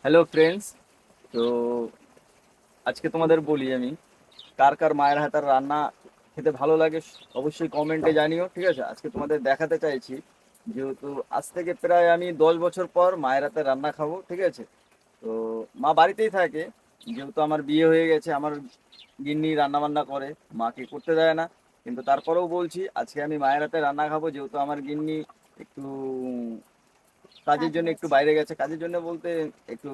Hello friends. তো আজকে তোমাদের বলি আমি কার কার মায়ের হাতের রান্না খেতে ভালো লাগে অবশ্যই কমেন্টে জানিও, ঠিক আছে? আজকে তোমাদের দেখাতে চাইছি, যেহেতু আজ থেকে প্রায় আমি 10 বছর পর মায়ের হাতের রান্না খাবো, ঠিক আছে? তো মা বাড়িতেই থাকে, যেহেতু আমার বিয়ে হয়ে গেছে, আমার গিন্নি রান্না বান্না করে, মাকে করতে দেয় না। কিন্তু তারপরেও বলছি আজকে আমি মায়ের হাতে রান্না খাবো, যেহেতু আমার গিন্নি একটু কাজের জন্য একটু বাইরে গেছে। কাজের জন্য বলতে একটু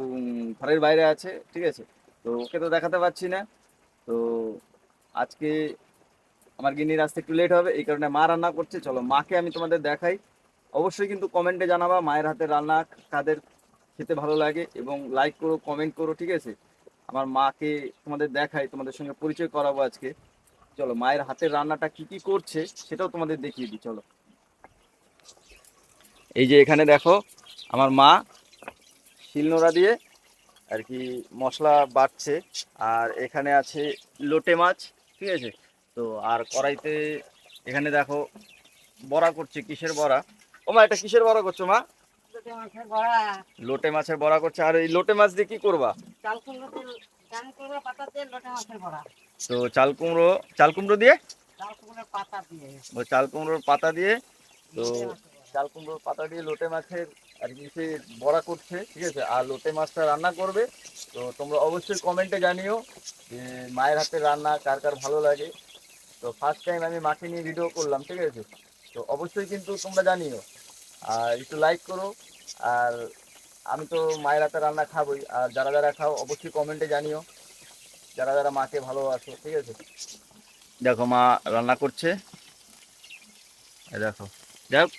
ঘরের বাইরে আছে, ঠিক আছে? তো ওকে তো দেখাতে পারছি না। তো আজকে আমার গিন্নির আসতে একটু লেট হবে, এই কারণে মা রান্না করছে। চলো মাকে আমি তোমাদের দেখাই। অবশ্যই কিন্তু কমেন্টে জানাবা মায়ের হাতের রান্না কাদের খেতে ভালো লাগে, এবং লাইক করো, কমেন্ট করো, ঠিক আছে? আমার মাকে তোমাদের দেখাই, তোমাদের সঙ্গে পরিচয় করাবো আজকে। চলো মায়ের হাতের রান্নাটা কি কি করছে সেটাও তোমাদের দেখিয়ে দিই, চলো। এই যে এখানে দেখো, আমার মা শিলনোড়া দিয়ে আর কি মশলা বাটছে। আর এখানে আছে লোটে মাছ, ঠিক আছে? তো আর কড়াইতে এখানে দেখো বড়া করছে। কিসের বড়া? ও মা, এটা কিসের বড়া করছো মা? লোটে মাছের বড়া। লোটে মাছের বড়া করছে। আর এই লোটে মাছ দিয়ে কি করবা? চাল কুমড়ো দিয়ে, চাল কুমড়ো পাতা দিয়ে লোটে মাছের বড়া। তো চাল কুমড়ো দিয়ে, চাল কুমড়োর পাতা দিয়ে ও চাল কুমড়োর পাতা দিয়ে। তো লোটে মাছের বড়া। চাল কুমড়োর পাতা দিয়ে লোটে মাছের আর কি সে বড়া করছে, ঠিক আছে? আর লোটে মাছটা রান্না করবে। তো তোমরা অবশ্যই কমেন্টে জানিও যে মায়ের হাতের রান্না কার কার ভালো লাগে। তো ফার্স্ট টাইম আমি মাকে নিয়ে ভিডিও করলাম, ঠিক আছে? তো অবশ্যই কিন্তু তোমরা জানিও, আর একটু লাইক করো। আর আমি তো মায়ের হাতে রান্না খাবোই, আর যারা যারা খাও অবশ্যই কমেন্টে জানিও, যারা যারা মাকে ভালোবাসো, ঠিক আছে? দেখো মা রান্না করছে, এই দেখো। যাই হোক,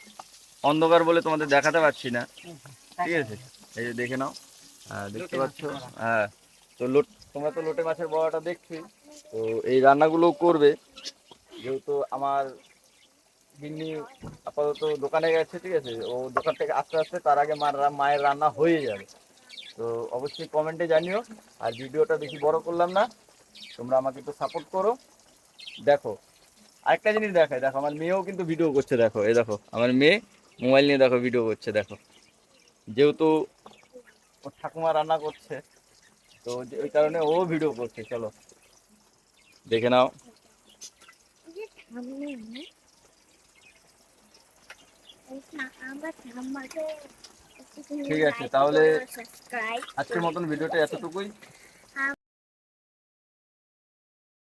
অন্ধকার বলে তোমাদের দেখাতে পারছি না, ঠিক দেখা আছে? যাবে। এই যে দেখে নাও, দেখতে লোটে পাচ্ছ? মাছের বড়া। হ্যাঁ। তো তোমরা তো লোটে মাছের বড়াটা দেখছি। তো এই রান্নাগুলো করবে, যেহেতু আমার গিন্নি আপাতত দোকানে গেছে, ঠিক আছে? ও দোকান থেকে আস্তে আস্তে তার আগে মায়ের রান্না হয়ে যাবে। তো অবশ্যই কমেন্টে জানিও। আর ভিডিওটা বেশি বড় করলাম না, তোমরা আমাকে একটু সাপোর্ট করো। দেখো আরেকটা জিনিস দেখায়, দেখো আমার মেয়েও কিন্তু ভিডিও করছে। দেখো, এই দেখো আমার মেয়ে মোবাইল নিয়ে দেখো ভিডিও করছে, দেখো। যেহেতু ওর ঠাকুমা রান্না করছে, তো ওই কারণে ও ভিডিও করছে। চলো দেখে নাও। ঠিক আছে, তাহলে আজকের মতন ভিডিওটা এতটুকুই।